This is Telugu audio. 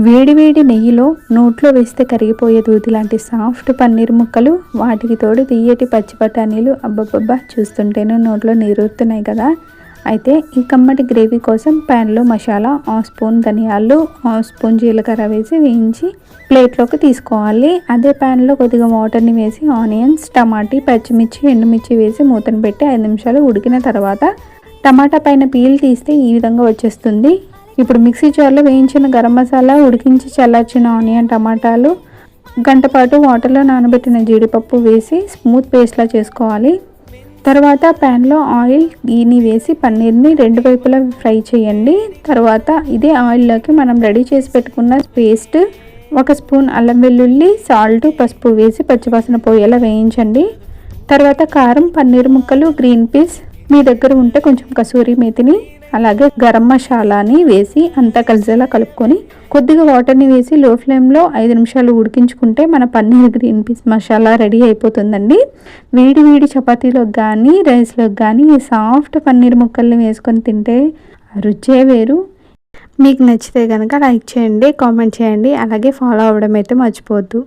వేడి వేడి నెయ్యిలో నోట్లో వేస్తే కరిగిపోయే దూది లాంటి సాఫ్ట్ పన్నీర్ ముక్కలు, వాటికి తోడు తీయటి పచ్చి బఠానీలు. అబ్బబ్బబ్బా, చూస్తుంటేనే నోట్లో నీరూరుతున్నాయి కదా. అయితే ఈ కమ్మటి గ్రేవీ కోసం ప్యాన్లో మసాలా, స్పూన్ ధనియాలు, స్పూన్ జీలకర్ర వేసి వేయించి ప్లేట్లోకి తీసుకోవాలి. అదే ప్యాన్లో కొద్దిగా వాటర్ని వేసి ఆనియన్స్, టమాటీ, పచ్చిమిర్చి, ఎండుమిర్చి వేసి మూతను పెట్టి 5 నిమిషాలు ఉడికిన తర్వాత టమాటా పైన పీల్ తీస్తే ఈ విధంగా వచ్చేస్తుంది. ఇప్పుడు మిక్సీ జార్లో వేయించిన గరం మసాలా, ఉడికించి చల్లార్చిన ఆనియన్, టమాటాలు, గంట పాటు వాటర్లో నానబెట్టిన జీడిపప్పు వేసి స్మూత్ పేస్ట్లా చేసుకోవాలి. తర్వాత ప్యాన్లో ఆయిల్, గీని వేసి పన్నీర్ని 2 వైపులా ఫ్రై చేయండి. తర్వాత ఇదే ఆయిల్లోకి మనం రెడీ చేసి పెట్టుకున్న పేస్ట్, 1 స్పూన్ అల్లం వెల్లుల్లి, సాల్ట్, పసుపు వేసి పచ్చివాసన పోయేలా వేయించండి. తర్వాత కారం, పన్నీర్ ముక్కలు, గ్రీన్ పీస్, మీ దగ్గర ఉంటే కొంచెం కసూరి మేతిని, అలాగే గరం మసాలాని వేసి అంతా కలిసేలా కలుపుకొని కొద్దిగా వాటర్ని వేసి లో ఫ్లేమ్లో 5 నిమిషాలు ఉడికించుకుంటే మన paneer green peas masala ready అయిపోతుందండి. వేడి వేడి చపాతీలోకి కానీ రైస్లోకి కానీ ఈ సాఫ్ట్ పన్నీర్ ముక్కల్ని వేసుకొని తింటే రుచే వేరు. మీకు నచ్చితే కనుక లైక్ చేయండి, కామెంట్ చేయండి, అలాగే ఫాలో అవ్వడం అయితే మర్చిపోవద్దు.